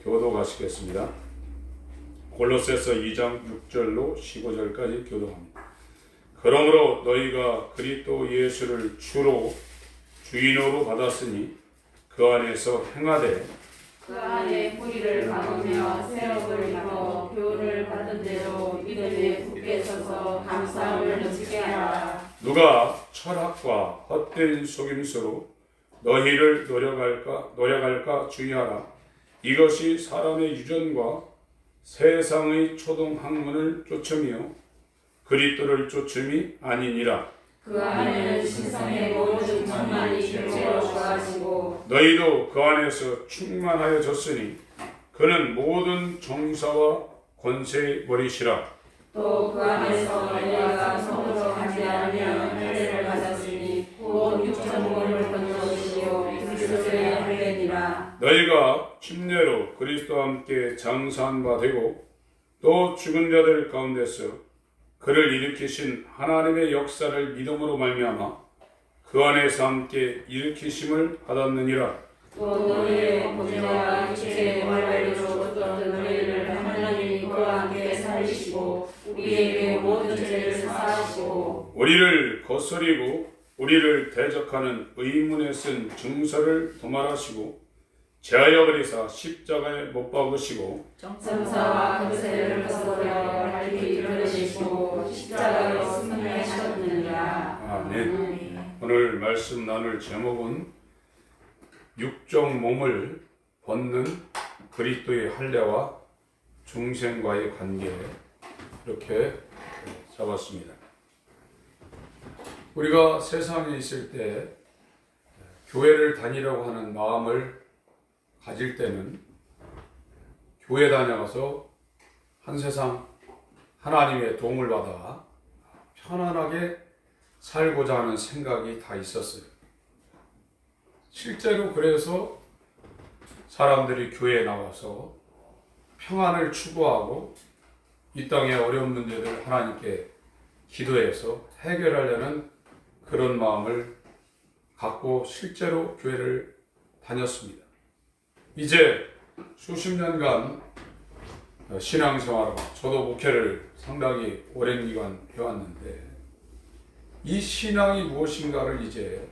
교도하시겠습니다. 골로새서 2장 6절로 15절까지 교도합니다. 그러므로 너희가 그리스도 예수를 주로 주인으로 받았으니 그 안에서 행하되 그 안에 뿌리를 박으며 새롭을 입어 교훈을 받은 대로 믿음에 굳게 서서 감사함을 넘치게 하라. 누가 철학과 헛된 속임수로 너희를 노력할까 주의하라. 이것이 사람의 유전과 세상의 초동 학문을 쫓으며 그리스도를 쫓음이 아니니라. 그 안에는 세상의 모든 충만이 실제로 거하시고 너희도 그 안에서 충만하여졌으니 그는 모든 정사와 권세의 머리시라. 또 그 안에서 너희가 손으로 하지 않으면 할례를 받았으니 곧 육정몸을 건져주시고 그리스도의 할례니라. 너희가 침례로 그리스도와 함께 장사한 바 되고 또 죽은 자들 가운데서 그를 일으키신 하나님의 역사를 믿음으로 말미암아 그 안에서 함께 일으키심을 받았느니라. 또 너희의 본체와 육체의 원래로부터 너희를 하나님이 그와 함께 살리시고 우리에게 모든 죄를 사하시고 우리를 거스리고 우리를 대적하는 의문에 쓴 증서를 도말하시고 제하여 버리사 십자가에 못 박으시고 정사와 권세를 벗어버려 밝히 드러내시고 십자가로 승리하셨느니라. 아멘. 오늘 말씀 나눌 제목은 육정 몸을 벗는 그리스도의 할례와 중생과의 관계, 이렇게 잡았습니다. 우리가 세상에 있을 때 교회를 다니려고 하는 마음을 가질 때는 교회 다녀가서 한 세상 하나님의 도움을 받아 편안하게 살고자 하는 생각이 다 있었어요. 실제로 그래서 사람들이 교회에 나와서 평안을 추구하고 이 땅의 어려운 문제들을 하나님께 기도해서 해결하려는 그런 마음을 갖고 실제로 교회를 다녔습니다. 이제 수십 년간 신앙생활을, 저도 목회를 상당히 오랜 기간 해왔는데 이 신앙이 무엇인가를 이제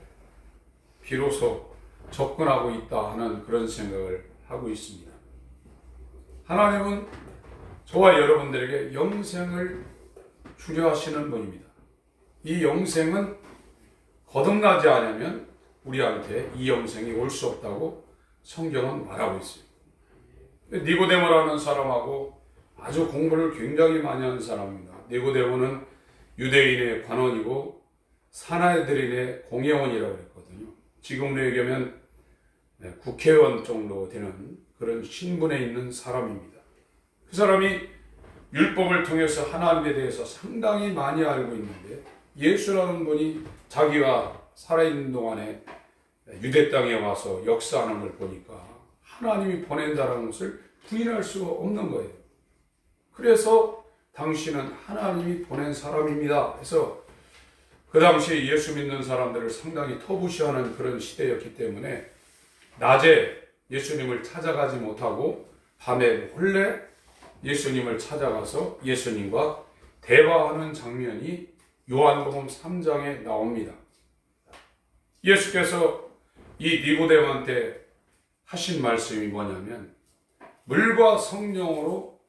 비로소 접근하고 있다 하는 그런 생각을 하고 있습니다. 하나님은 저와 여러분들에게 영생을 주려 하시는 분입니다. 이 영생은 거듭나지 않으면 우리한테 이 영생이 올 수 없다고 성경은 말하고 있어요. 니고데모라는 사람하고 아주 공부를 굉장히 많이 한 사람입니다. 니고데모는 유대인의 관원이고 사나이들인의 공회원이라고 그랬거든요. 지금으로 얘기하면 국회의원 정도 되는 그런 신분에 있는 사람입니다. 그 사람이 율법을 통해서 하나님에 대해서 상당히 많이 알고 있는데 예수라는 분이 자기가 살아있는 동안에 유대 땅에 와서 역사하는 걸 보니까 하나님이 보낸다는 것을 부인할 수가 없는 거예요. 그래서 당신은 하나님이 보낸 사람입니다. 그래서 그 당시에 예수 믿는 사람들을 상당히 터부시하는 그런 시대였기 때문에 낮에 예수님을 찾아가지 못하고 밤에 몰래 예수님을 찾아가서 예수님과 대화하는 장면이 요한복음 3장에 나옵니다. 예수께서 이 니고데모한테 하신 말씀이 뭐냐면 물과 성령으로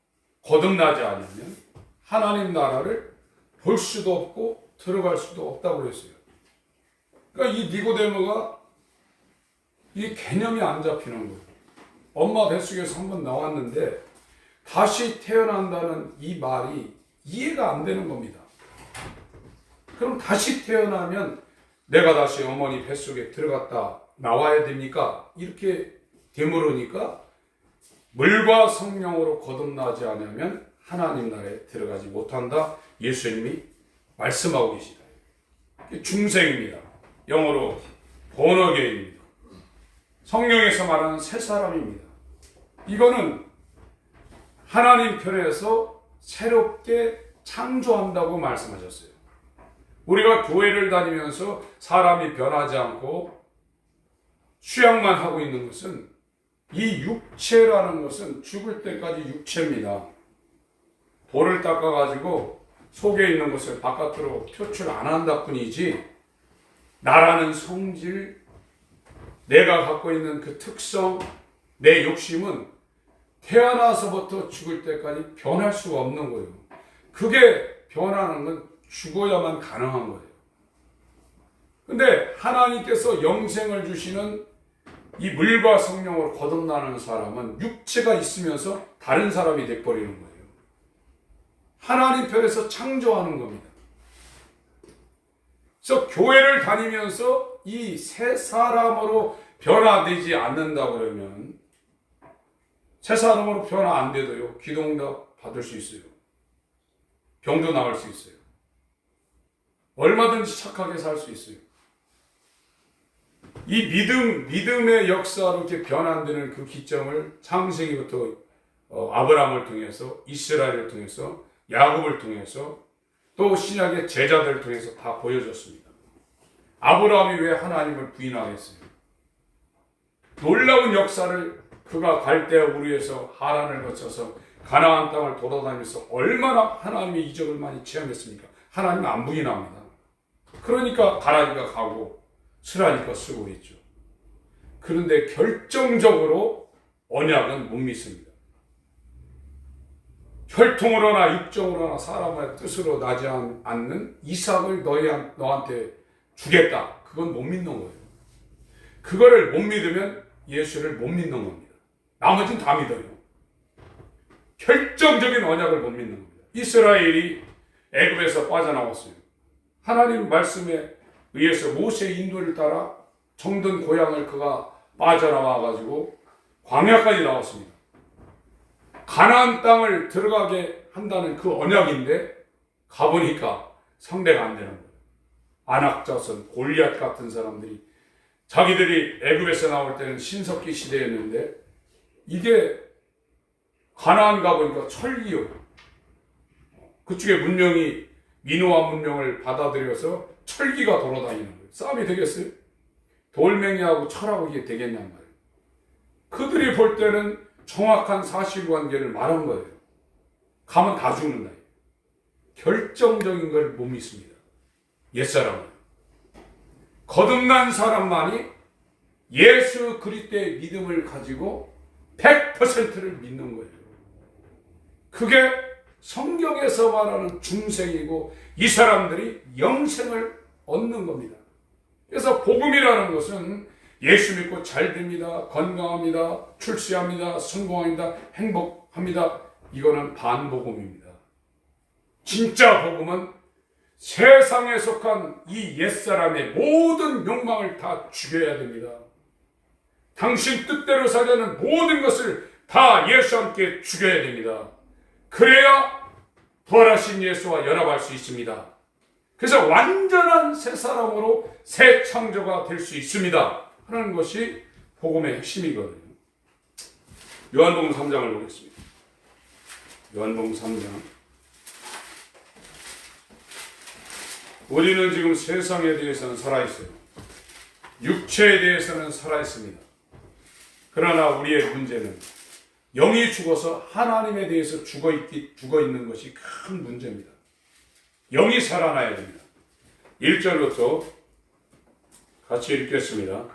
거듭나지 않으면 하나님 나라를 볼 수도 없고 들어갈 수도 없다고 그랬어요. 그러니까 이 니고데모가 이 개념이 안 잡히는 거예요. 엄마 뱃속에서 한번 나왔는데 다시 태어난다는 이 말이 이해가 안 되는 겁니다. 그럼 다시 태어나면 내가 다시 어머니 뱃속에 들어갔다 나와야 됩니까? 이렇게 되물으니까 물과 성령으로 거듭나지 않으면 하나님 나라에 들어가지 못한다. 예수님이 말씀하고 계시다. 중생입니다. 영어로 born-again입니다. 성령에서 말하는 새 사람입니다. 이거는 하나님 편에서 새롭게 창조한다고 말씀하셨어요. 우리가 교회를 다니면서 사람이 변하지 않고 수양만 하고 있는 것은 이 육체라는 것은 죽을 때까지 육체입니다. 돌을 닦아가지고 속에 있는 것을 바깥으로 표출 안 한다 뿐이지, 나라는 성질, 내가 갖고 있는 그 특성, 내 욕심은 태어나서부터 죽을 때까지 변할 수가 없는 거예요. 그게 변하는 건 죽어야만 가능한 거예요. 근데 하나님께서 영생을 주시는 이 물과 성령으로 거듭나는 사람은 육체가 있으면서 다른 사람이 돼버리는 거예요. 하나님 편에서 창조하는 겁니다. 그래서 교회를 다니면서 이 새 사람으로 변화되지 않는다 그러면, 새 사람으로 변화 안 돼도요, 기도응답 받을 수 있어요. 병도 나을 수 있어요. 얼마든지 착하게 살 수 있어요. 이 믿음의 역사로 이렇게 변환되는 그 기점을 창세기부터 아브라함을 통해서, 이스라엘을 통해서, 야곱을 통해서, 또 신약의 제자들을 통해서 다 보여줬습니다. 아브라함이 왜 하나님을 부인하겠어요? 놀라운 역사를 그가 갈대아 우르에서 하란을 거쳐서 가나안 땅을 돌아다니면서 얼마나 하나님의 이적을 많이 체험했습니까? 하나님은 안 부인합니다. 그러니까 가라니까 가고 쓰라니까 쓰고 있죠. 그런데 결정적으로 언약은 못 믿습니다. 혈통으로나 육정으로나 사람의 뜻으로 나지 않는 이삭을 너한테 주겠다. 그건 못 믿는 거예요. 그거를 못 믿으면 예수를 못 믿는 겁니다. 나머지는 다 믿어요. 결정적인 언약을 못 믿는 겁니다. 이스라엘이 애굽에서 빠져나왔어요. 하나님 말씀에 의해서 모세의 인도를 따라 정든 고향을 그가 빠져나와가지고 광야까지 나왔습니다. 가나안 땅을 들어가게 한다는 그 언약인데 가보니까 상대가 안 되는 거예요. 안악자손 골리앗 같은 사람들이, 자기들이 애굽에서 나올 때는 신석기 시대였는데 이게 가나안 가보니까 철기요. 그쪽의 문명이 미노아 문명을 받아들여서 철기가 돌아다니는 거예요. 싸움이 되겠어요? 돌멩이하고 철하고 이게 되겠냔 말이에요. 그들이 볼 때는 정확한 사실관계를 말한 거예요. 가면 다 죽는다. 결정적인 걸 못 믿습니다. 옛사람은. 거듭난 사람만이 예수 그리스도의 믿음을 가지고 100%를 믿는 거예요. 그게 성경에서 말하는 중생이고 이 사람들이 영생을 얻는 겁니다. 그래서 복음이라는 것은 예수 믿고 잘 됩니다, 건강합니다, 출세합니다, 성공합니다, 행복합니다. 이거는 반복음입니다. 진짜 복음은 세상에 속한 이 옛사람의 모든 욕망을 다 죽여야 됩니다. 당신 뜻대로 살려는 모든 것을 다 예수와 함께 죽여야 됩니다. 그래야 부활하신 예수와 연합할 수 있습니다. 그래서 완전한 새 사람으로 새 창조가 될 수 있습니다 하는 것이 복음의 핵심이거든요. 요한복음 3장을 보겠습니다. 요한복음 3장. 우리는 지금 세상에 대해서는 살아있어요. 육체에 대해서는 살아있습니다. 그러나 우리의 문제는 영이 죽어서 하나님에 대해서 죽어 있는 것이 큰 문제입니다. 영이 살아나야 됩니다. 1절부터 같이 읽겠습니다.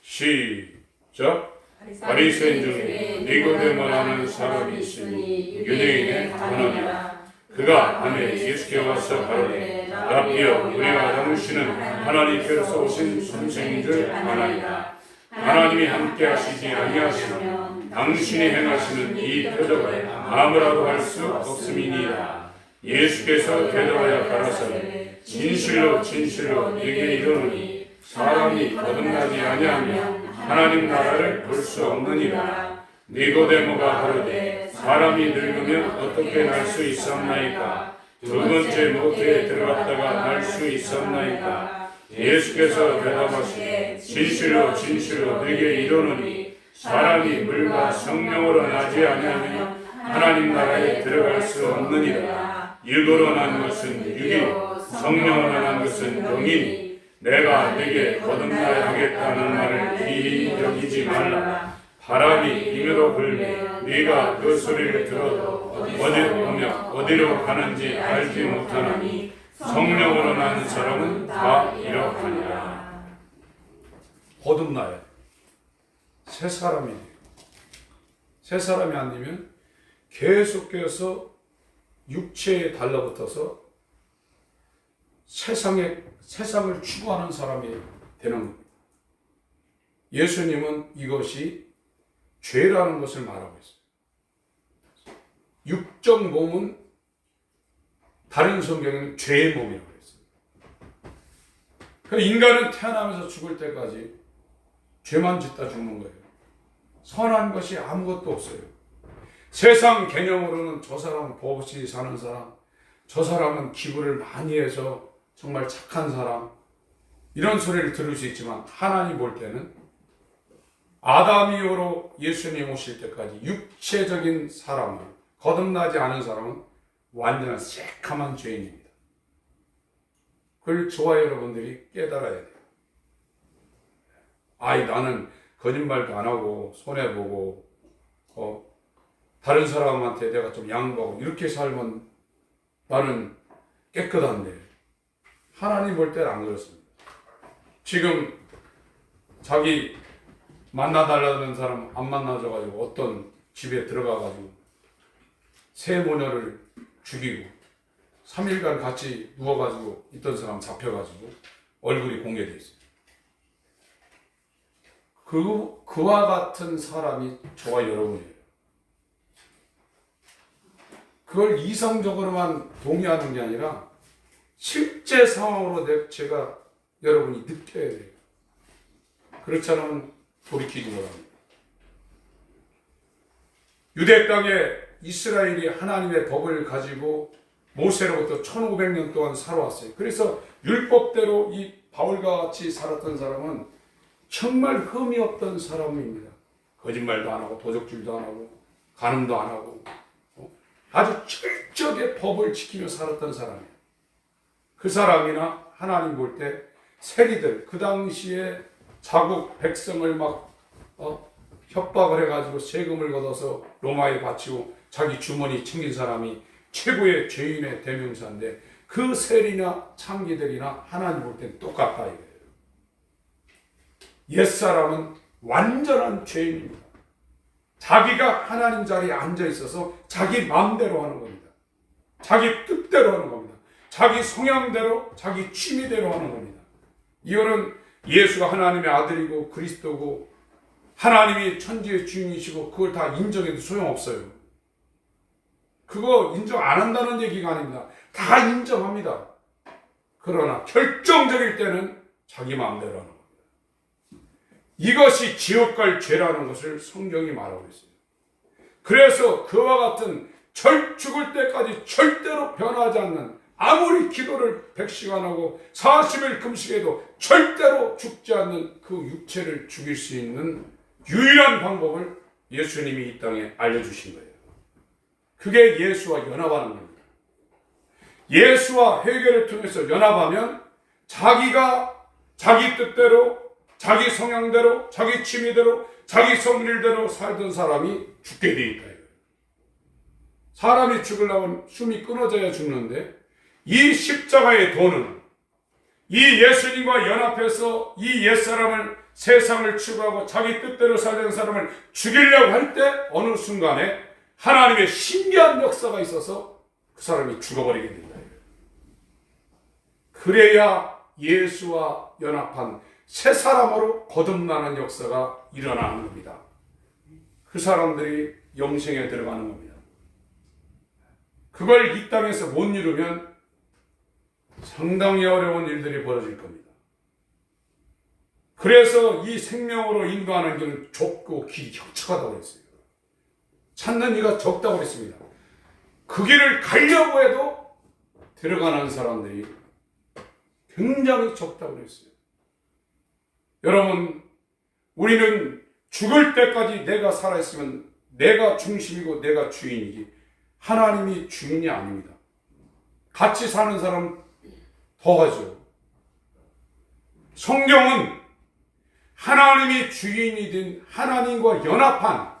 시작. 바리새인 중에 니고데모라는 사람이 있으니 유대인의 관원이라. 그가 밤에 예수께 와서 가로되 라비여, 우리가 당신은 하나님께로서 오신 선생인 줄 아나이다. 하나님이 함께 하시지 아니하시면 당신이 행하시는 이 표적을 아무라도 할 수 없음이니이다. 예수께서 대답하여 가라사대 진실로 진실로 네게 이르노니 사람이 거듭나지 아니하면 하나님 나라를 볼 수 없느니라. 니고데모가 가로되 사람이 늙으면 어떻게 날 수 있었나이까? 두 번째 모태에 들어갔다가 날 수 있었나이까? 예수께서 대답하시되 진실로 진실로 네게 이르노니 사람이 물과 성령으로 나지 아니하면 하나님 나라에 들어갈 수 없느니라. 육으로 난 것은 육이요 성령으로 난 것은 영이니 내가 네게 거듭나야 하겠다는 말을 기이 여기지 말라. 바람이 임으로 불면 네가 그 소리를 들어도 어디로 가는지 알지 못하나니 성령으로 난 사람은 다 이러하니라. 거듭나야 돼. 새 사람이 돼요. 새 사람이 안 되면 계속해서 육체에 달라붙어서 세상을 추구하는 사람이 되는 겁니다. 예수님은 이것이 죄라는 것을 말하고 있어요. 육적 몸은 다른 성경에는 죄의 몸이라고 했어요. 그러니까 인간은 태어나면서 죽을 때까지 죄만 짓다 죽는 거예요. 선한 것이 아무것도 없어요. 세상 개념으로는 저 사람은 법 없이 사는 사람, 저 사람은 기부를 많이 해서 정말 착한 사람, 이런 소리를 들을 수 있지만 하나님 볼 때는 아담 이후로 예수님 오실 때까지 육체적인 사람은, 거듭나지 않은 사람은 완전한 새카만 죄인입니다. 그걸 저와 여러분들이 깨달아야 돼요. 나는 거짓말도 안 하고 손해보고 다른 사람한테 내가 좀 양보하고 이렇게 살면 나는 깨끗한데, 하나님 볼 때는 안 그렇습니다. 지금 자기 만나달라는 사람 안 만나줘가지고 어떤 집에 들어가가지고 새 모녀를 죽이고 3일간 같이 누워가지고 있던 사람 잡혀가지고 얼굴이 공개돼 있어요. 그와 같은 사람이 저와 여러분이에요. 그걸 이성적으로만 동의하는 게 아니라 실제 상황으로 제가 여러분이 느껴야 돼요. 그렇지 않으면 돌이키지 못합니다. 유대 땅에 이스라엘이 하나님의 법을 가지고 모세로부터 1500년 동안 살아왔어요. 그래서 율법대로 이 바울과 같이 살았던 사람은 정말 흠이 없던 사람입니다. 거짓말도 안 하고 도적질도 안 하고 간음도 안 하고 아주 철저하게 법을 지키며 살았던 사람이에요. 그 사람이나 하나님 볼 때 세리들, 그 당시에 자국 백성을 막 협박을 해가지고 세금을 걷어서 로마에 바치고 자기 주머니 챙긴 사람이 최고의 죄인의 대명사인데, 그 세리나 창기들이나 하나님 볼 땐 똑같다 이거예요. 옛사람은 완전한 죄인입니다. 자기가 하나님 자리에 앉아 있어서 자기 마음대로 하는 겁니다. 자기 뜻대로 하는 겁니다. 자기 성향대로, 자기 취미대로 하는 겁니다. 이거는 예수가 하나님의 아들이고 그리스도고 하나님이 천지의 주인이시고 그걸 다 인정해도 소용없어요. 그거 인정 안 한다는 얘기가 아닙니다. 다 인정합니다. 그러나 결정적일 때는 자기 마음대로 하는 겁니다. 이것이 지옥 갈 죄라는 것을 성경이 말하고 있어요. 그래서 그와 같은 죽을 때까지 절대로 변하지 않는, 아무리 기도를 100시간 하고 40일 금식해도 절대로 죽지 않는 그 육체를 죽일 수 있는 유일한 방법을 예수님이 이 땅에 알려주신 거예요. 그게 예수와 연합하는 겁니다. 예수와 회개를 통해서 연합하면 자기가 자기 뜻대로, 자기 성향대로, 자기 취미대로, 자기 성질대로 살던 사람이 죽게 돼 있다. 사람이 죽으려면 숨이 끊어져야 죽는데, 이 십자가의 도는 이 예수님과 연합해서 이 옛사람을, 세상을 추구하고 자기 뜻대로 살던 사람을 죽이려고 할 때 어느 순간에 하나님의 신기한 역사가 있어서 그 사람이 죽어버리게 된다. 그래야 예수와 연합한 새 사람으로 거듭나는 역사가 일어나는 겁니다. 그 사람들이 영생에 들어가는 겁니다. 그걸 이 땅에서 못 이루면 상당히 어려운 일들이 벌어질 겁니다. 그래서 이 생명으로 인도하는 길은 좁고 길이 혁척하다고 했어요. 찾는 이가 적다고 했습니다. 그 길을 가려고 해도 들어가는 사람들이 굉장히 적다고 했어요. 여러분, 우리는 죽을 때까지 내가 살아있으면 내가 중심이고 내가 주인이지 하나님이 주인이 아닙니다. 같이 사는 사람 더하죠. 성경은 하나님이 주인이 된 하나님과 연합한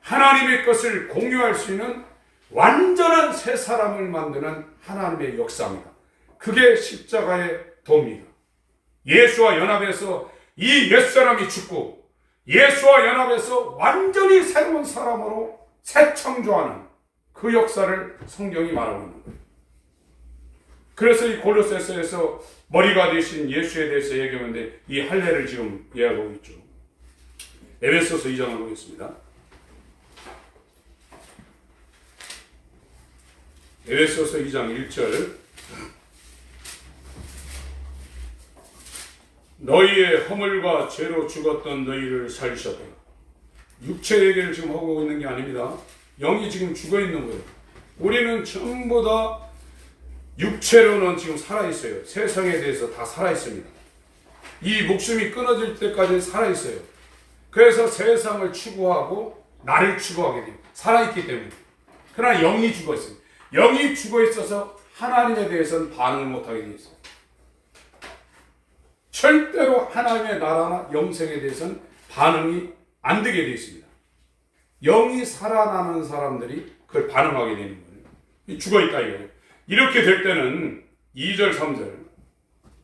하나님의 것을 공유할 수 있는 완전한 새 사람을 만드는 하나님의 역사입니다. 그게 십자가의 도입니다. 예수와 연합해서 이 옛사람이 죽고 예수와 연합해서 완전히 새로운 사람으로 새 창조하는 그 역사를 성경이 말하고 있는 거예요. 그래서 이 골로새서에서 머리가 되신 예수에 대해서 얘기하는데 이 할례를 지금 이야기하고 있죠. 에베소서 2장을 보겠습니다. 에베소서 2장 1절 너희의 허물과 죄로 죽었던 너희를 살리셨다. 육체 얘기를 지금 하고 있는 게 아닙니다. 영이 지금 죽어 있는 거예요. 우리는 전부 다 육체로는 지금 살아있어요. 세상에 대해서 다 살아있습니다. 이 목숨이 끊어질 때까지는 살아있어요. 그래서 세상을 추구하고 나를 추구하게 돼요. 살아있기 때문에. 그러나 영이 죽어 있어요. 영이 죽어 있어서 하나님에 대해서는 반응을 못하게 되어 있어요. 절대로 하나님의 나라나 영생에 대해서는 반응이 안 되게 되어 있습니다. 영이 살아나는 사람들이 그걸 반응하게 되는 거예요. 죽어 있다 이거예요. 이렇게 될 때는 2절 3절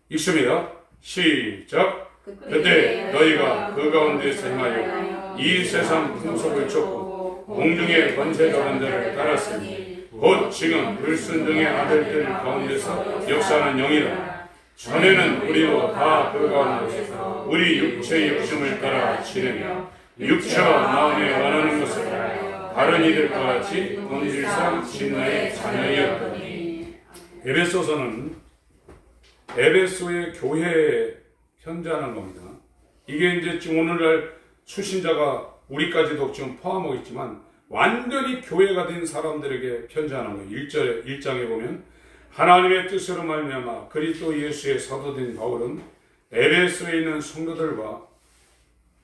읽습니다. 시작. 그때 너희가 그 가운데서 행하여 이 세상 풍속을 쫓고 공중의 권세자는 자를 따랐으니 곧 지금 불순종의 아들들 가운데서 역사하는 영이라. 전에는 우리도 다 그 가운데서 우리 육체의 욕심을 따라 지내며 육체와 마음에 원하는 것을 다른 이들과 같이 본질상 진노의 자녀이었더니. 에베소서는 에베소의 교회에 편지하는 겁니다. 이게 이제 지금 오늘날 수신자가 우리까지도 지금 포함하고 있지만 완전히 교회가 된 사람들에게 편지하는 거예요. 1장에 보면 하나님의 뜻으로 말미암아 그리스도 예수의 사도된 바울은 에베소에 있는 성도들과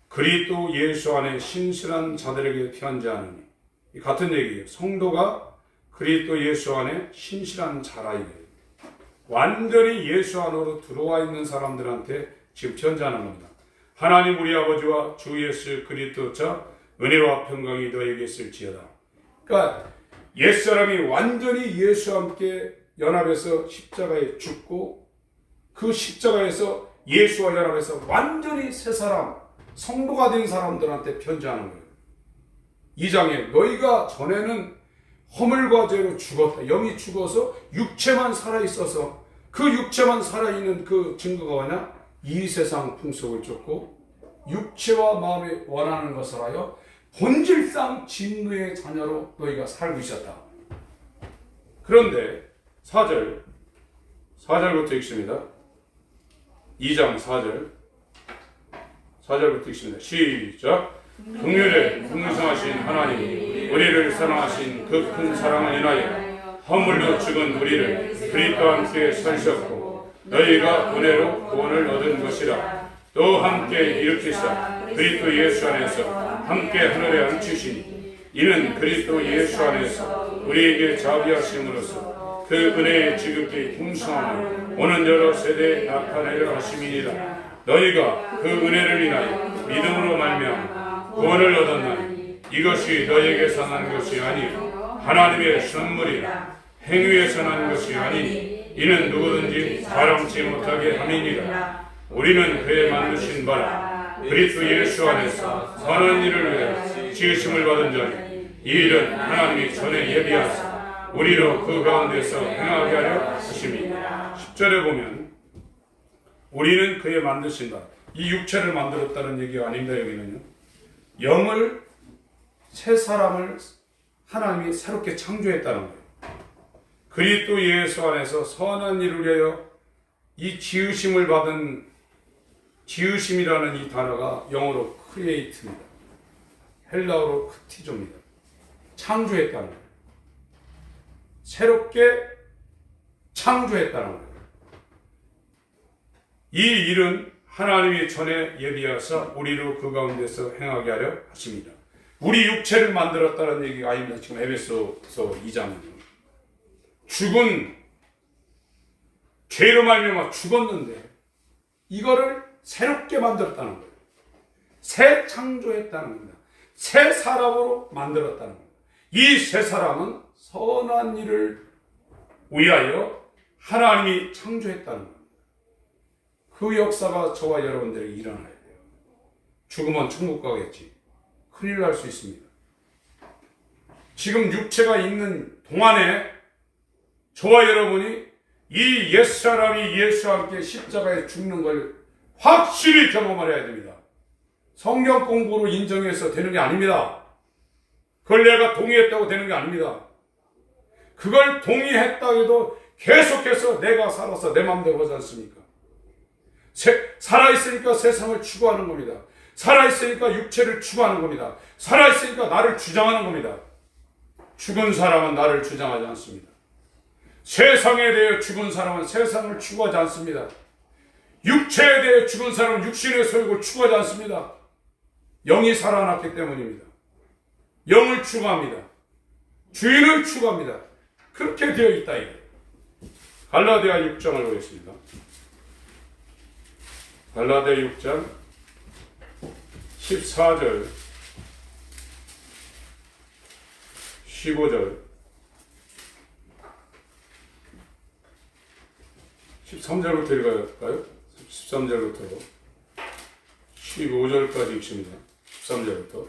그리스도 예수 안에 신실한 자들에게 편지하느니. 같은 얘기예요. 성도가 그리스도 예수 안에 신실한 자라 이거예요. 완전히 예수 안으로 들어와 있는 사람들한테 지금 편지하는 겁니다. 하나님 우리 아버지와 주 예수 그리스도 자 은혜와 평강이 너에게 있을지어다. 그러니까 옛사람이 완전히 예수와 함께 연합해서 십자가에 죽고 그 십자가에서 예수와 연합해서 완전히 새 사람, 성도가 된 사람들한테 편지하는 거예요. 2장에 너희가 전에는 허물과 죄로 죽었다. 영이 죽어서 육체만 살아있어서 그 육체만 살아있는 그 증거가 뭐냐? 이 세상 풍속을 쫓고 육체와 마음에 원하는 것을 하여 본질상 진노의 자녀로 너희가 살고 있었다. 그런데 4절부터 읽습니다. 2장 4절부터 읽습니다. 시작. 긍휼에 풍성하신 하나님이 우리를 사랑하신 그 큰 사랑을 인하여 허물로 죽은 우리를 그리스도와 함께 살리셨고 너희가 은혜로 구원을 얻은 것이라. 또 함께 일으키사 그리스도 예수 안에서 함께 하늘에 앉히시니 이는 그리스도 예수 안에서 우리에게 자비하심으로써 그 은혜의 지극히 풍성함을 오는 여러 세대에 나타내려 하심이니라. 너희가 그 은혜를 인하여 믿음으로 말미암아 구원을 얻었나니 이것이 너희에게서 난 것이 아니요 하나님의 선물이라. 행위에서 난 것이 아니니 이는 누구든지 자랑치 못하게 함이니라. 우리는 그의 만드신 바라 그리스도 예수 안에서 선한 일을 위해 지으심을 받은 자니 이 일은 하나님이 전에 예비하사 우리로 그 가운데서 행하게 하려 하심이니라. 10절에 보면 우리는 그의 만드신 바, 이 육체를 만들었다는 얘기가 아닙니다. 여기는요, 영을, 새 사람을 하나님이 새롭게 창조했다는 거예요. 그리스도 예수 안에서 선한 일을 위하여 이 지으심을 받은, 지으심이라는 이 단어가 영어로 크리에이트입니다. 헬라어로 크티조입니다. 창조했다는 거예요. 새롭게 창조했다는 거예요. 이 일은 하나님이 전에 예비하사 우리로 그 가운데서 행하게 하려 하십니다. 우리 육체를 만들었다는 얘기가 아닙니다. 지금 에베소서 2장은요. 죽은 죄로 말미암아 죽었는데 이거를 새롭게 만들었다는 거예요. 새 창조했다는 겁니다. 새 사람으로 만들었다는 겁니다. 이 새 사람은 선한 일을 위하여 하나님이 창조했다는 겁니다. 그 역사가 저와 여러분들에게 일어나야 돼요. 죽으면 천국 가겠지. 큰일 날 수 있습니다. 지금 육체가 있는 동안에 저와 여러분이 이 옛사람이 예수와 함께 십자가에 죽는 걸 확실히 경험을 해야 됩니다. 성경 공부로 인정해서 되는 게 아닙니다. 그걸 내가 동의했다고 되는 게 아닙니다. 그걸 동의했다 해도 계속해서 내가 살아서 내 마음대로 하지 않습니까? 살아있으니까 세상을 추구하는 겁니다. 살아있으니까 육체를 추구하는 겁니다. 살아있으니까 나를 주장하는 겁니다. 죽은 사람은 나를 주장하지 않습니다. 세상에 대해 죽은 사람은 세상을 추구하지 않습니다. 육체에 대해 죽은 사람은 육신의 소욕을 추구하지 않습니다. 영이 살아났기 때문입니다. 영을 추구합니다. 주인을 추구합니다. 그렇게 되어 있다 이거예요. 갈라디아 6장을 보겠습니다. 갈라디아 6장 14절 15절 13절부터 읽어볼까요? 13절부터 15절까지 읽습니다. 13절부터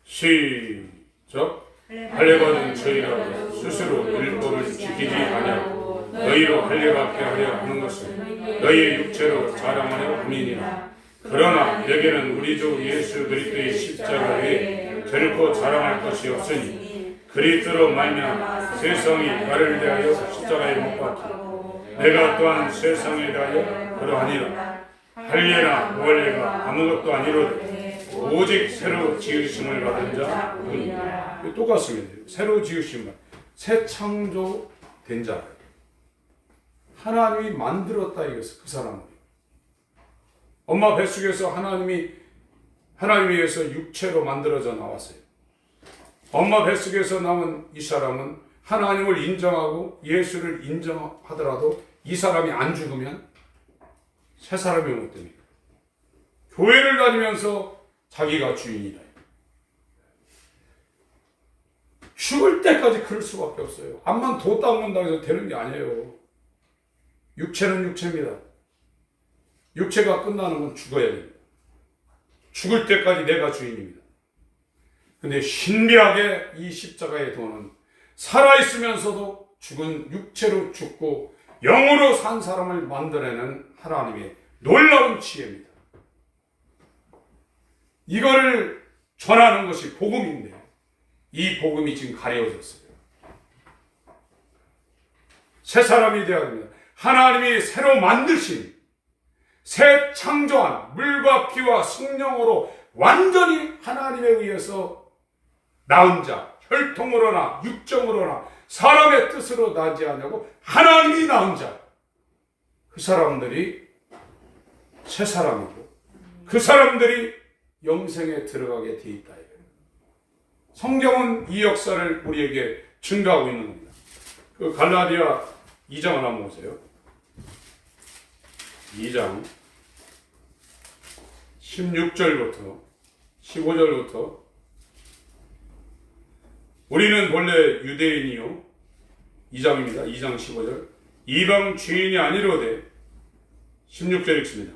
시작. 할례받은 저희가 스스로 율법을 지키지 아니하고 너희로 할례받게 하려 하는 것은 너희의 육체로 자랑하려 함이니라. 그러나 내게는 우리 주 예수 그리스도의 십자가 외에 결코 자랑할 것이 없으니 그리스도로 말미암아 세상이 나를 대하여 십자가에 못 박히고 내가 또한 세상에 대하여 그러하니라. 할례나 무할례가 아무것도 아니로되 오직 새로 지으심을 받은 자뿐이라. 똑같습니다. 새로 지으심을, 새 창조된 자. 하나님이 만들었다 이것을 그 사람을. 엄마 뱃속에서 하나님에 의해서 육체로 만들어져 나왔어요. 엄마 뱃속에서 나온 이 사람은 하나님을 인정하고 예수를 인정하더라도 이 사람이 안 죽으면 새 사람이 못 됩니다. 교회를 다니면서 자기가 주인이다. 죽을 때까지 그럴 수밖에 없어요. 암만 도 닦는다고 해서 되는 게 아니에요. 육체는 육체입니다. 육체가 끝나는 건 죽어야 됩니다. 죽을 때까지 내가 주인입니다. 근데 신비하게 이 십자가의 도는 살아있으면서도 죽은 육체로 죽고 영으로 산 사람을 만들어내는 하나님의 놀라운 지혜입니다. 이거를 전하는 것이 복음인데 이 복음이 지금 가려졌어요. 새 사람이 되어야 됩니다. 하나님이 새로 만드신 새 창조한 물과 피와 성령으로 완전히 하나님에 의해서 낳은 자, 혈통으로나 육정으로나 사람의 뜻으로 나지 않냐고 하나님이 낳은 자, 그 사람들이 새 사람이고 그 사람들이 영생에 들어가게 돼 있다. 성경은 이 역사를 우리에게 증거하고 있는 겁니다. 그 갈라디아 2장을 한번 보세요. 2장 16절부터 15절부터 우리는 본래 유대인이요 2장입니다. 2장 15절 이방 주인이 아니로되 16절 읽습니다.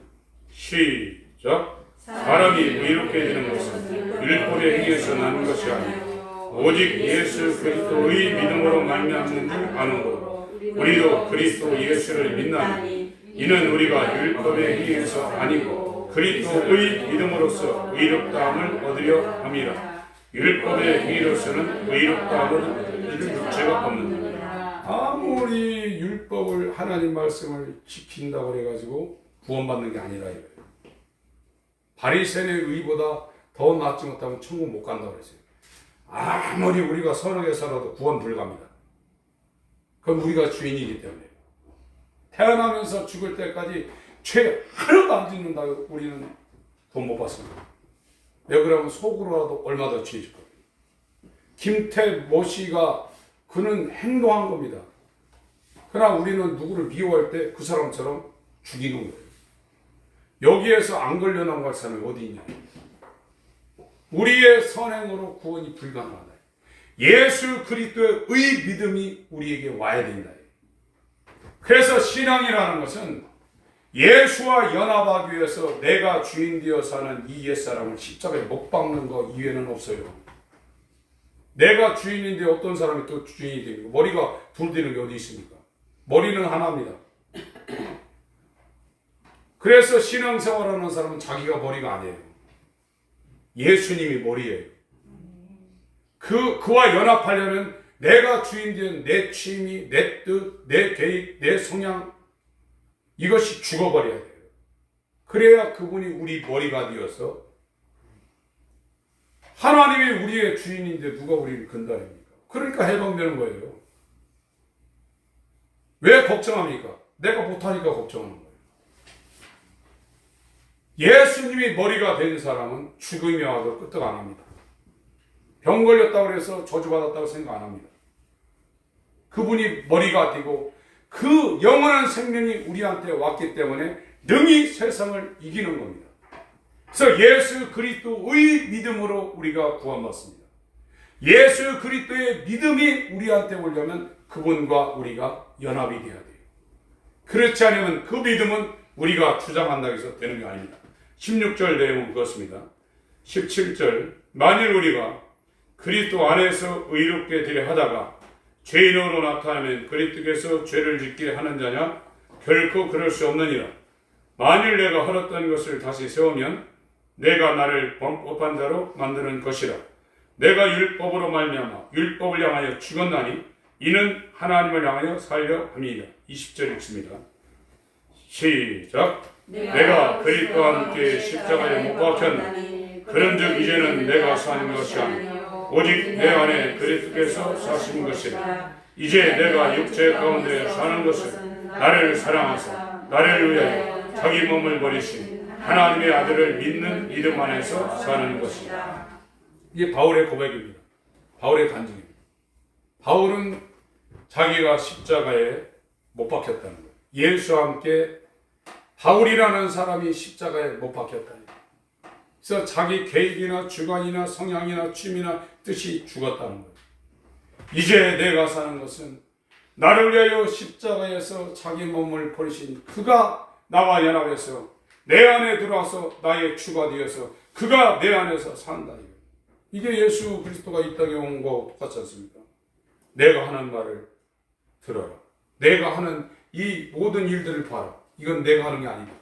시작. 사람이 의롭게 되는 것은 율법의 행위에서 나는 것이 아니고 오직 예수 그리스도의 믿음으로 말미암는 줄 아는 것. 우리도 그리스도 예수를 믿나니 이는 우리가 율법의 행위에서 아니고 그리스도의 믿음으로써 의롭다함을 얻으려 함이라. 율법의 행위로서는 의롭다함을 얻을 육체가 없는다. 아무리 율법을 하나님 말씀을 지킨다고 해가지고 구원받는 게 아니라 이거예요. 바리새인의 의보다 더 낫지 못하면 천국 못 간다고 그랬어요. 아무리 우리가 선하게 살아도 구원 불가합니다. 그건 우리가 주인이기 때문에. 태어나면서 죽을 때까지 죄 하나도 안 짓는다고 우리는 돈 못 받습니다. 왜 그러면 속으로라도 얼마 더 죄질 겁니다. 김태모 씨가 그는 행동한 겁니다. 그러나 우리는 누구를 미워할 때 그 사람처럼 죽이는 거예요. 여기에서 안 걸려 넘어갈 사람이 어디 있냐? 우리의 선행으로 구원이 불가능하다. 예수 그리스도의 의 믿음이 우리에게 와야 된다. 그래서 신앙이라는 것은 예수와 연합하기 위해서 내가 주인 되어 사는 이 옛사람을 십자가에 못 박는 것 이외에는 없어요. 내가 주인인데 어떤 사람이 또 주인이 되고 머리가 둘 되는 게 어디 있습니까? 머리는 하나입니다. 그래서 신앙생활하는 사람은 자기가 머리가 아니에요. 예수님이 머리예요. 그와 연합하려면 내가 주인 된 내 취미, 내 뜻, 내 계획, 내 성향 이것이 죽어버려야 돼요. 그래야 그분이 우리 머리가 되어서 하나님이 우리의 주인인데 누가 우리를 근다입니까? 그러니까 해방되는 거예요. 왜 걱정합니까? 내가 못하니까 걱정하는 거예요. 예수님이 머리가 된 사람은 죽음이 와도 끄떡 안 합니다. 병 걸렸다고 해서 저주받았다고 생각 안 합니다. 그분이 머리가 되고 그 영원한 생명이 우리한테 왔기 때문에 능히 세상을 이기는 겁니다. 그래서 예수 그리스도의 믿음으로 우리가 구원받습니다. 예수 그리스도의 믿음이 우리한테 오려면 그분과 우리가 연합이 돼야 돼요. 그렇지 않으면 그 믿음은 우리가 주장한다고 해서 되는 게 아닙니다. 16절 내용은 그렇습니다. 17절 만일 우리가 그리스도 안에서 의롭게 되려 하다가 죄인으로 나타나면 그리스도께서 죄를 짓게 하는 자냐? 결코 그럴 수 없느니라. 만일 내가 헐었던 것을 다시 세우면 내가 나를 범법한 자로 만드는 것이라. 내가 율법으로 말미암아 율법을 향하여 죽었나니 이는 하나님을 향하여 살려 함이니라. 20절 읽습니다. 시작. 내가 그리스도와 함께 십자가에 못 박혔나니 그런즉 이제는 내가 사는 것이 아니라 오직 내 안에 그리스도께서 사신 것이라. 이제 내가 육체 가운데 사는 것은 나를 사랑하사 나를 위하여 자기 몸을 버리신 하나님의 아들을 믿는 믿음 안에서 사는 것이다. 이게 바울의 고백입니다. 바울의 간증입니다. 바울은 자기가 십자가에 못 박혔다는 거예요. 예수와 함께 바울이라는 사람이 십자가에 못 박혔다는 거예요. 그래서 자기 계획이나 주관이나 성향이나 취미나 뜻이 죽었다는 거예요. 이제 내가 사는 것은 나를 위하여 십자가에서 자기 몸을 버리신 그가 나와 연합해서 내 안에 들어와서 나의 주가 되어서 그가 내 안에서 산다. 이게 예수 그리스도가 이 땅에 온 거 똑같지 않습니까? 내가 하는 말을 들어라. 내가 하는 이 모든 일들을 봐라. 이건 내가 하는 게 아니다.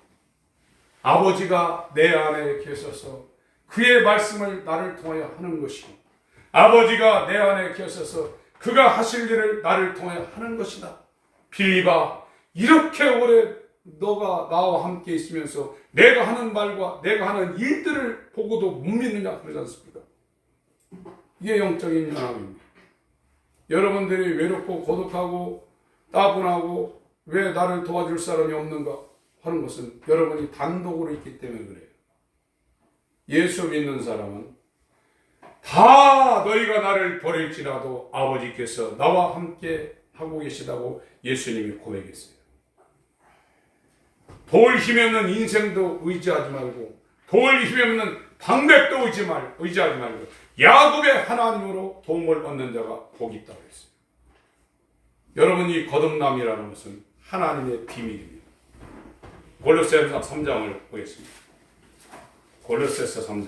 아버지가 내 안에 계셔서 그의 말씀을 나를 통하여 하는 것이고 아버지가 내 안에 계셔서 그가 하실 일을 나를 통하여 하는 것이다. 빌립아, 이렇게 오래 너가 나와 함께 있으면서 내가 하는 말과 내가 하는 일들을 보고도 못 믿느냐 그러지 않습니까? 이게 영적인 연합입니다. 여러분들이 외롭고 고독하고 따분하고 왜 나를 도와줄 사람이 없는가 하는 것은 여러분이 단독으로 있기 때문에 그래요. 예수 믿는 사람은 다 너희가 나를 버릴지라도 아버지께서 나와 함께 하고 계시다고 예수님이 고백했어요. 도울 힘이 없는 인생도 의지하지 말고 도울 힘이 없는 방백도 의지하지 말고 야곱의 하나님으로 도움을 얻는 자가 복이 있다고 했어요. 여러분 이 거듭남이라는 것은 하나님의 비밀입니다. 골로새서 3장을 보겠습니다. 골로새서 3장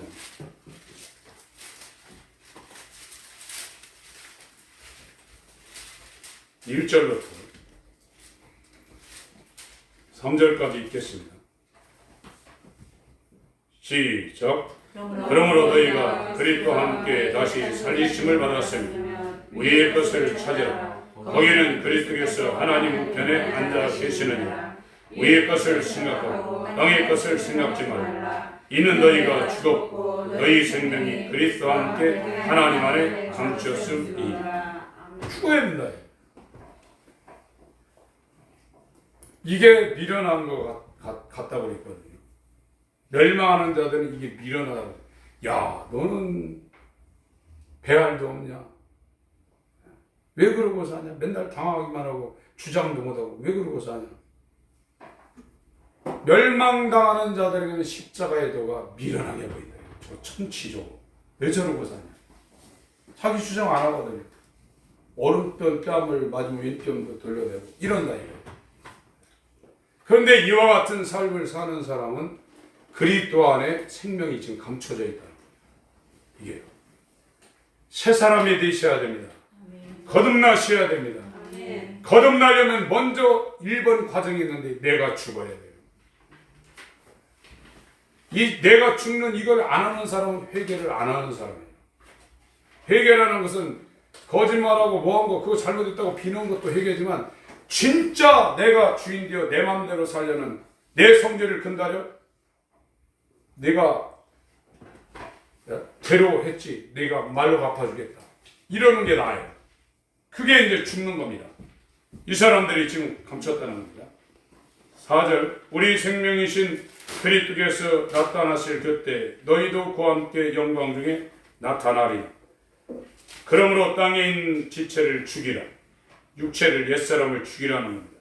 1절부터 3절까지 읽겠습니다. 시작. 그러므로 너희가 그리스도와 함께 다시 살리심을 받았으면 위의 것을 찾으라. 거기는 그리스도께서 하나님 우편에 앉아 계시느니라. 위의 것을 생각하고 땅의 것을 생각지 말라. 이는 너희가 죽었고 너희 생명이 그리스도와 함께 하나님 안에 감추었음이니라. 죽어야 된다. 이게 미련한 것 같다고 그랬거든요. 멸망하는 자들은 이게 미련하다고. 야, 너는 배알도 없냐? 왜 그러고 사냐? 맨날 당하기만 하고 주장도 못하고 왜 그러고 사냐? 멸망당하는 자들에게는 십자가의 도가 미련하게 보인다. 저 천치적으로. 왜 저러고 사냐? 자기 주장 안 하거든요. 오른편 뺨을 맞으면 왼편도 돌려대고 이런다 이거예요. 그런데 이와 같은 삶을 사는 사람은 그리스도 안에 생명이 지금 감춰져 있다. 이게요. 새 사람이 되셔야 됩니다. 거듭나셔야 됩니다. 거듭나려면 먼저 1번 과정이 있는데 내가 죽어야 돼요. 이 내가 죽는 이걸 안 하는 사람은 회개를 안 하는 사람이에요. 회개라는 것은 거짓말하고 뭐한 거 그거 잘못했다고 비는 것도 회개지만 진짜 내가 주인되어 내 마음대로 살려는 내 성질을 근다려 내가 죄로 했지 내가 말로 갚아주겠다 이러는 게 나아요. 그게 이제 죽는 겁니다. 이 사람들이 지금 감췄다는 겁니다. 4절 우리 생명이신 그리스도께서 나타나실 그때 너희도 그와 함께 영광 중에 나타나리라. 그러므로 땅에 있는 지체를 죽이라. 육체를 옛사람을 죽이라는 겁니다.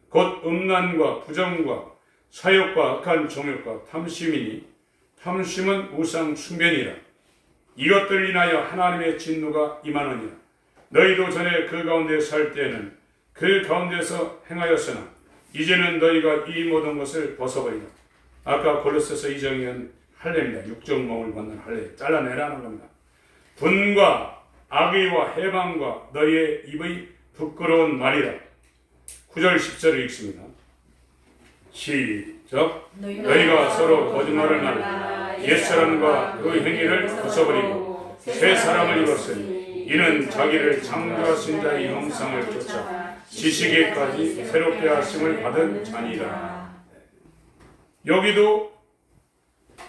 곧 음란과 부정과 사욕과 악한 정욕과 탐심이니 탐심은 우상 숭배니라. 이것들을 인하여 하나님의 진노가 임하느니라. 너희도 전에 그 가운데 살 때에는 그 가운데서 행하였으나 이제는 너희가 이 모든 것을 벗어버리라. 아까 골로새서 2장은 할례입니다. 육정몽을 받는 할례 잘라내라는 겁니다. 분과 악의와 해방과 너희의 입의 부끄러운 말이라. 9절 10절을 읽습니다. 시작. 너희가 서로 거짓말을 하며 옛사람과 그 행위를 벗어버리고 새 사람을 입었으니 이는 자기를 창조하신 자의 형상을 쫓아 지식에까지 새롭게 하심을 받은 자니라. 여기도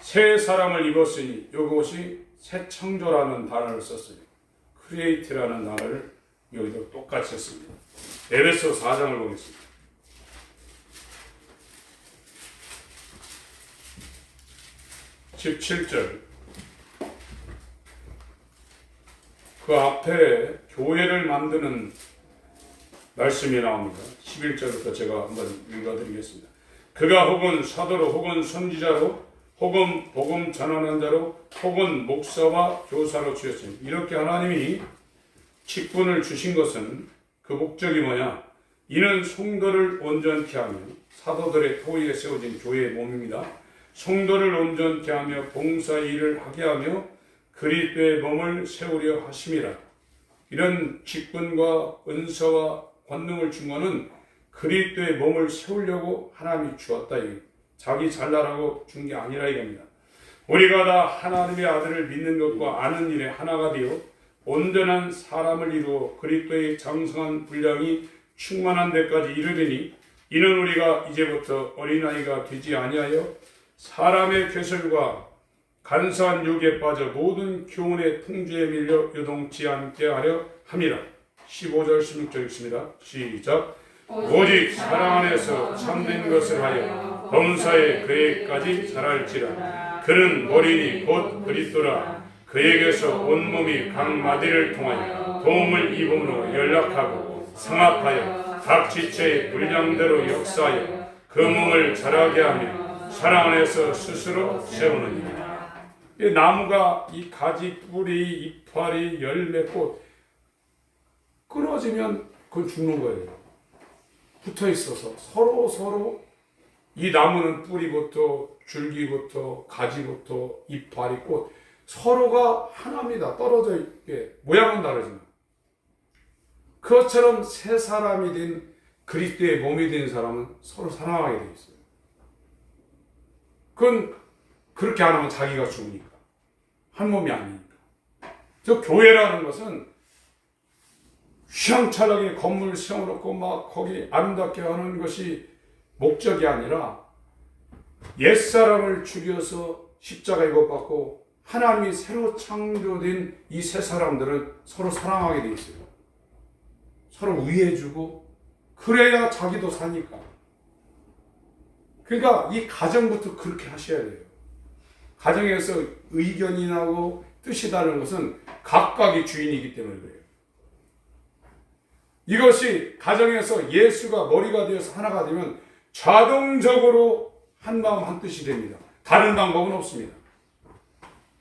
새 사람을 입었으니 이것이 새 창조라는 단어를 썼어요. 크리에이트라는 단어를 여기도 똑같이 했습니다. 에베소 4장을 보겠습니다. 17절 그 앞에 교회를 만드는 말씀이 나옵니다. 11절부터 제가 한번 읽어드리겠습니다. 그가 혹은 사도로 혹은 선지자로 혹은 복음 전하는 자로 혹은 목사와 교사로 주셨으니 이렇게 하나님이 직분을 주신 것은 그 목적이 뭐냐? 이는 성도를 온전케 하며 사도들의 토위에 세워진 교회의 몸입니다. 성도를 온전케 하며 봉사의 일을 하게 하며 그리스도의 몸을 세우려 하심이라. 이런 직분과 은사와 권능을 준 것은 그리스도의 몸을 세우려고 하나님이 주었다. 자기 잘나라고 준 게 아니라 이겁니다. 우리가 다 하나님의 아들을 믿는 것과 아는 일에 하나가 되어 온전한 사람을 이루어 그리스도의 장성한 분량이 충만한 데까지 이르리니 이는 우리가 이제부터 어린아이가 되지 아니하여 사람의 괴설과 간사한 유혹에 빠져 모든 교훈의 풍주에 밀려 요동치 않게 하려 함이라. 15절 16절 읽습니다. 시작. 오직 사랑 안에서 참된 것을 하여 범사의 그에까지 자랄지라. 그는 머리니 곧 그리스도라. 그에게서 온몸이 각 마디를 통하여 도움을 입음으로 연락하고 성합하여 각 지체의 분량대로 역사하여 그 몸을 자라게 하며 사랑 안에서 스스로 세우느니라. 이 나무가 이 가지, 뿌리, 이파리, 열매, 꽃 끊어지면 그건 죽는 거예요. 붙어 있어서 서로 이 나무는 뿌리부터 줄기부터 가지부터 이파리, 꽃 서로가 하나입니다. 떨어져 있게 모양은 다르지만 그것처럼 새 사람이 된 그리스도의 몸이 된 사람은 서로 사랑하게 돼 있어요. 그건 그렇게 안 하면 자기가 죽으니까. 한 몸이 아니니까. 저 교회라는 것은 휘황찬란하게 건물 세워놓고 막 거기 아름답게 하는 것이 목적이 아니라 옛사람을 죽여서 십자가에 못 박고 하나님이 새로 창조된 이 새 사람들은 서로 사랑하게 돼 있어요. 서로 위해주고 그래야 자기도 사니까. 그러니까 이 가정부터 그렇게 하셔야 돼요. 가정에서 의견이 나고 뜻이 다른 것은 각각의 주인이기 때문에 그래요. 이것이 가정에서 예수가 머리가 되어서 하나가 되면 자동적으로 한 마음 한 뜻이 됩니다. 다른 방법은 없습니다.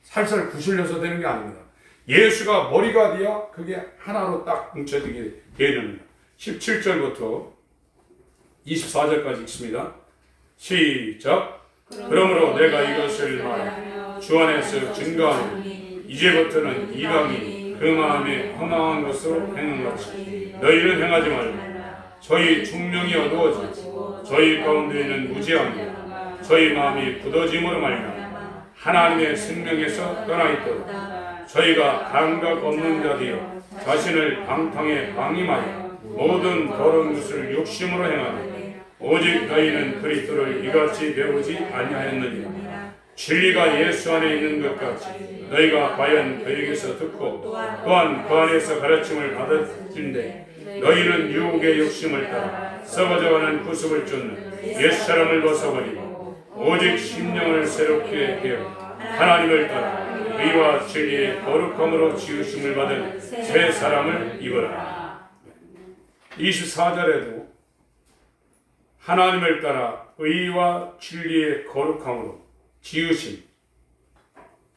살살 구슬려서 되는 게 아닙니다. 예수가 머리가 돼야 그게 하나로 딱 뭉쳐지게 되는 17절부터 24절까지 읽습니다. 시작. 그러므로 내가 이것을 말하며 주 안에서 증거하노니 이제부터는 이방인이 그 마음에 허망한 것으로 행함같이 너희는 행하지 말라. 저희 총명이 어두워지고 저희 가운데에는 무지함이요 저희 마음이 굳어짐으로 말미암아 하나님의 생명에서 떠나 있도록 저희가 감각 없는 자들이여 자신을 방탕에 방임하여 모든 더러운 것을 욕심으로 행하며 오직 너희는 그리스도를 이같이 배우지 아니하였느니라. 진리가 예수 안에 있는 것 같이 너희가 과연 그에게서 듣고 또한 그 안에서 가르침을 받았는데 너희는 유혹의 욕심을 따라 썩어져가는 구습을 쫓는 옛사람을 벗어버리고 오직 심령을 새롭게 하여 하나님을 따라 의와 진리의 거룩함으로 지으심을 받은 새 사람을 입어라. 24절에도 하나님을 따라 의와 진리의 거룩함으로 지으심,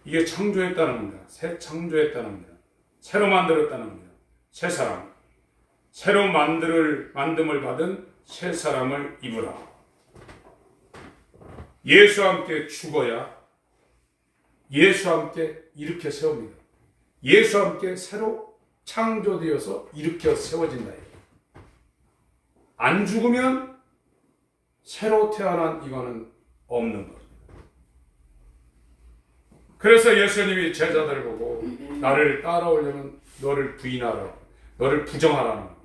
이게 창조했다는 겁니다. 새 창조했다는 겁니다. 새로 만들었다는 겁니다. 새 사람, 새로 만듦을 받은 새 사람을 입으라. 예수와 함께 죽어야 예수와 함께 일으켜 세웁니다. 예수와 함께 새로 창조되어서 일으켜 세워진다. 안 죽으면 새로 태어난 이거는 없는 거죠. 그래서 예수님이 제자들을 보고 나를 따라오려면 너를 부인하라, 너를 부정하라는 겁니다.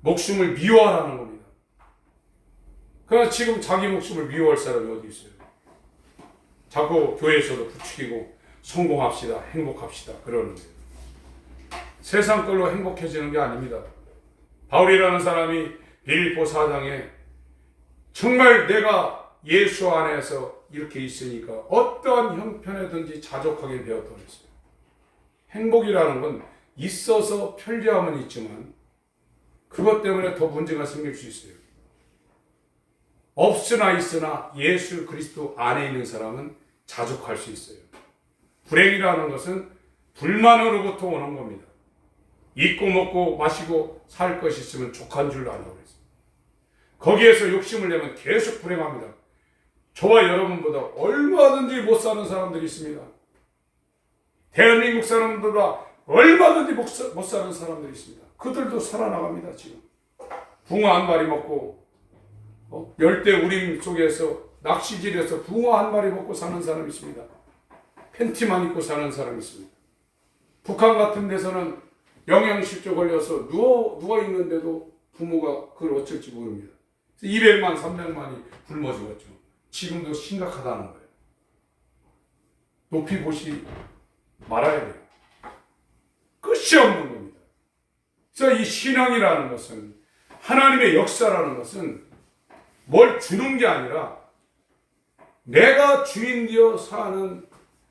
목숨을 미워하라는 겁니다. 그러나 지금 자기 목숨을 미워할 사람이 어디 있어요? 자꾸 교회에서도 부추기고 성공합시다, 행복합시다 그러는 거예요. 세상 걸로 행복해지는 게 아닙니다. 바울이라는 사람이 빌립보 4장에 정말 내가 예수 안에서 이렇게 있으니까 어떠한 형편에든지 자족하게 되었다고 했어요. 행복이라는 건 있어서 편리함은 있지만 그것 때문에 더 문제가 생길 수 있어요. 없으나 있으나 예수 그리스도 안에 있는 사람은 자족할 수 있어요. 불행이라는 것은 불만으로부터 오는 겁니다. 입고 먹고 마시고 살 것이 있으면 족한 줄 아라고 그랬어요. 거기에서 욕심을 내면 계속 불행합니다. 저와 여러분보다 얼마든지 못 사는 사람들이 있습니다. 대한민국 사람들보다 얼마든지 못 사는 사람들이 있습니다. 그들도 살아나갑니다. 지금 붕어 한 마리 먹고 열대 우림 속에서 낚시질에서 붕어 한 마리 먹고 사는 사람이 있습니다. 팬티만 입고 사는 사람이 있습니다. 북한 같은 데서는 영양실조 걸려서 누워 있는데도 부모가 그걸 어쩔지 모릅니다. 200만, 300만이 굶어 죽었죠. 지금도 심각하다는 거예요. 높이 보시 말아야 돼요. 끝이 없는 겁니다. 그래서 이 신앙이라는 것은, 하나님의 역사라는 것은 뭘 주는 게 아니라 내가 주인 되어 사는,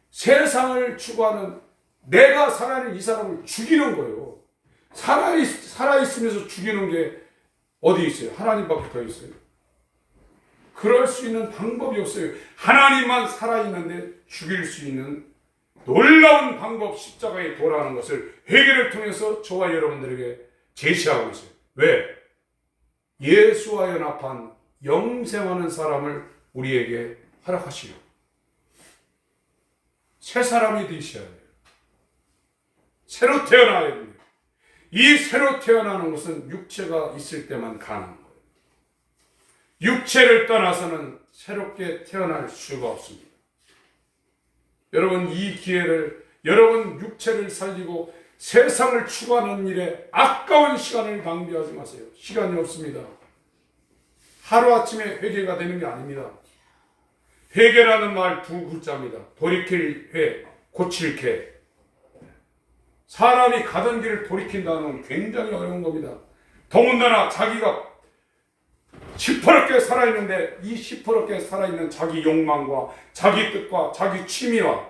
세상을 추구하는, 내가 살아있는 이 사람을 죽이는 거예요. 살아있으면서 죽이는 게 어디 있어요? 하나님밖에 더 있어요. 그럴 수 있는 방법이 없어요. 하나님만 살아있는데 죽일 수 있는 놀라운 방법, 십자가의 도라는 것을 회개를 통해서 저와 여러분들에게 제시하고 있어요. 왜? 예수와 연합한 영생하는 사람을 우리에게 허락하시려. 새 사람이 되셔야 돼요. 새로 태어나야 됩니다. 이 새로 태어나는 것은 육체가 있을 때만 가능한 거예요. 육체를 떠나서는 새롭게 태어날 수가 없습니다. 여러분, 이 기회를, 여러분 육체를 살리고 세상을 추구하는 일에 아까운 시간을 낭비하지 마세요. 시간이 없습니다. 하루아침에 회개가 되는 게 아닙니다. 회개라는 말 두 글자입니다. 돌이킬 회, 고칠 개. 사람이 가던 길을 돌이킨다는 건 굉장히 어려운 겁니다. 더군다나 자기가 시퍼렇게 살아있는데 이 시퍼렇게 살아있는 자기 욕망과 자기 뜻과 자기 취미와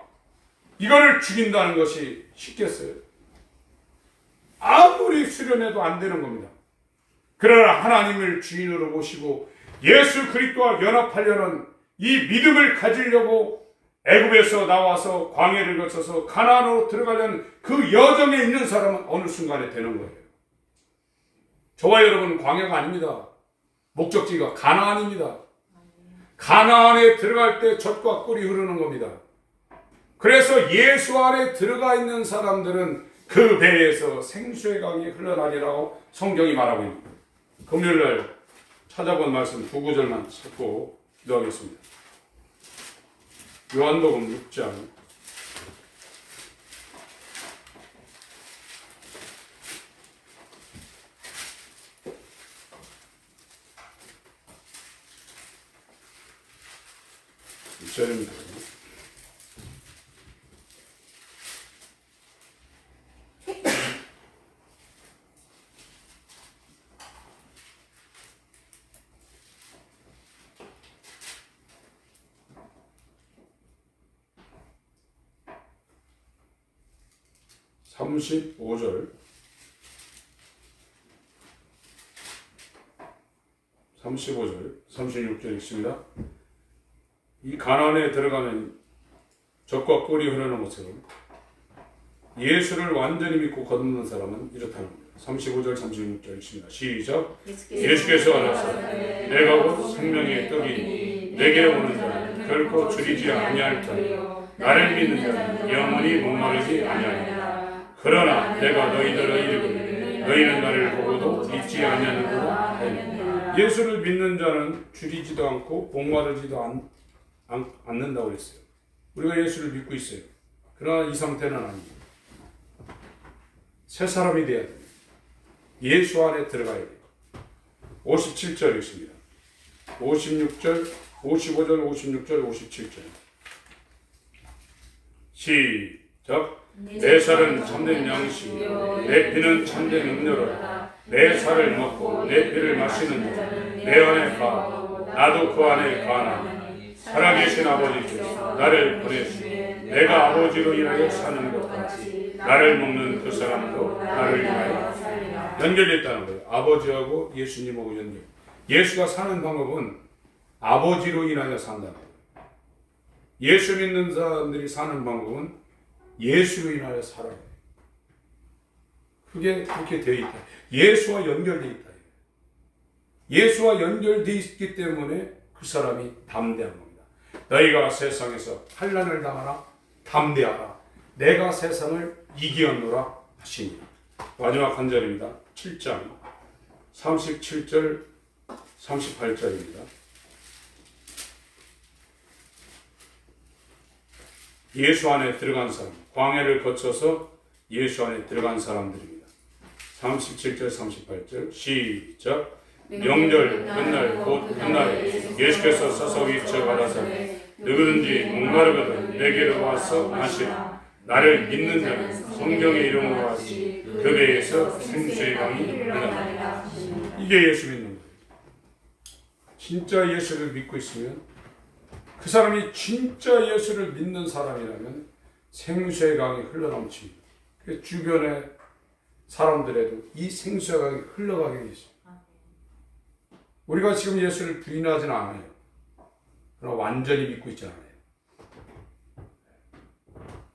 이거를 죽인다는 것이 쉽겠어요? 아무리 수련해도 안 되는 겁니다. 그러나 하나님을 주인으로 모시고 예수 그리스도와 연합하려는 이 믿음을 가지려고 애굽에서 나와서 광야를 거쳐서 가나안으로 들어가려는 그 여정에 있는 사람은 어느 순간에 되는 거예요. 저와 여러분은 광야가 아닙니다. 목적지가 가나안입니다. 가나안에 들어갈 때 젖과 꿀이 흐르는 겁니다. 그래서 예수 안에 들어가 있는 사람들은 그 배에서 생수의 강이 흘러나리라고 성경이 말하고 있습니다. 금요일날 찾아본 말씀 두 구절만 찾고 기도하겠습니다. 요한복음 6장 1절입니다. 35절 35절 36절 읽습니다. 이 가나안에 들어가면 젖과 꿀이 흐르는 것처럼 예수를 완전히 믿고 거듭난 사람은 이렇다는 겁니다. 35절 36절 읽습니다. 시작. 예수께서 가라사대 내가 곧 생명의 떡이니 내게 오는 자는 결코 줄이지 아니할 터이요 나를 믿는 자는 영원히 목마르지 아니하리라. 그러나 내가 너희들을 이르기를 너희는 나를 보고도 믿지 아니하는구나 하였느니라. 예수를 믿는 자는 줄이지도 않고 목마르지도 않는다고 그랬어요. 우리가 예수를 믿고 있어요. 그러나 이 상태는 아닙니다. 새 사람이 돼야 됩니다. 예수 안에 들어가야 돼요. 57절 읽습니다. 56절, 55절, 56절, 57절. 시작. 내 살은 참된 양식이요 내 피는 참된 음료로다. 내 살을 먹고 내 피를 마시는 자는 내 안에 거하고 나도 그 안에 거하나니 살아계신 아버지께서 나를 보내시니 내가 아버지로 인하여 사는 것 같이 나를 먹는 그 사람도 나를 인하여 살리라. 연결됐다는 거예요. 아버지하고 예수님하고 연결. 예수가 사는 방법은 아버지로 인하여 산다는 거예요. 예수 믿는 사람들이 사는 방법은 예수로 인하여 살아야 돼요. 그게 그렇게 되어 있다. 예수와 연결되어 있다. 예수와 연결되어 있기 때문에 그 사람이 담대한 겁니다. 너희가 세상에서 환난을 당하나 담대하라. 내가 세상을 이기었노라 하시니라. 마지막 한 절입니다. 7장 37절 38절입니다. 예수 안에 들어간 사람, 광야를 거쳐서 예수 안에 들어간 사람들입니다. 37절 38절 시작. 명절 끝날 곧 그날에 예수께서 서서 위쳐 가라사대 누구든지 목마르거든 내게로 와서 마시라. 나를 믿는 자는 성경의 이름으로 같이 그 배에서 생수의 강이 흘러나리라. 이게 예수 믿는 거예요. 진짜 예수를 믿고 있으면, 그 사람이 진짜 예수를 믿는 사람이라면 생수의 강이 흘러넘칩니다. 그 주변의 사람들에도 이 생수의 강이 흘러가게 되죠. 우리가 지금 예수를 부인하지는 않아요. 그러나 완전히 믿고 있지 않아요.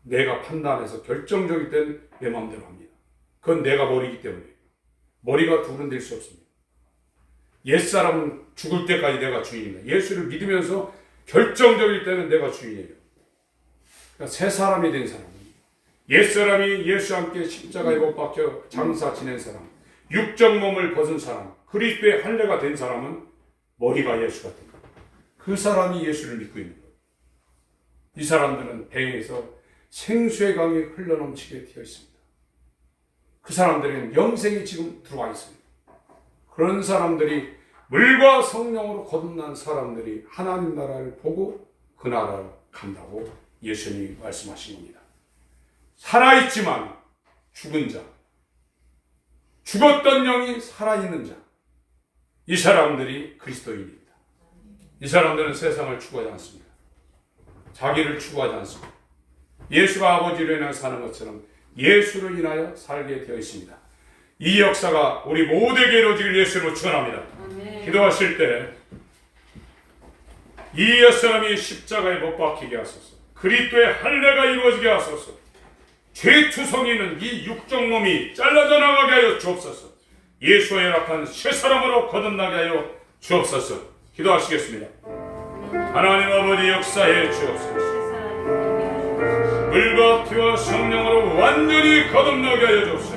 내가 판단해서 결정적일 땐 내 마음대로 합니다. 그건 내가 머리이기 때문에. 머리가 둘은 될 수 없습니다. 옛사람은 죽을 때까지 내가 주인입니다. 예수를 믿으면서 결정적일 때는 내가 주인이에요. 그러니까 새 사람이 된 사람은, 옛사람이 예수와 함께 십자가에 못 박혀 장사 지낸 사람, 육적 몸을 벗은 사람, 그리스도의 할례가 된 사람은 머리가 예수가 됩니다. 그 사람이 예수를 믿고 있는 거예요. 이 사람들은 배에서 생수의 강이 흘러넘치게 되어 있습니다. 그 사람들에게는 영생이 지금 들어와 있습니다. 그런 사람들이 물과 성령으로 거듭난 사람들이 하나님 나라를 보고 그 나라로 간다고 예수님이 말씀하신 겁니다. 살아있지만 죽은 자, 죽었던 영이 살아있는 자, 이 사람들이 그리스도인입니다. 이 사람들은 세상을 추구하지 않습니다. 자기를 추구하지 않습니다. 예수가 아버지로 인하여 사는 것처럼 예수로 인하여 살게 되어 있습니다. 이 역사가 우리 모두에게 이루어지길 예수로 축원합니다. 기도하실 때 이 옛사람이 십자가에 못 박히게 하소서. 그리스도의 할례가 이루어지게 하소서. 죄투성이는 이 육적 몸이 잘라져 나가게 하여 주옵소서. 예수의 연합한 새 사람으로 거듭나게 하여 주옵소서. 기도하시겠습니다. 하나님 아버지 역사해 주옵소서. 물과 피와 성령으로 완전히 거듭나게 하여 주옵소서.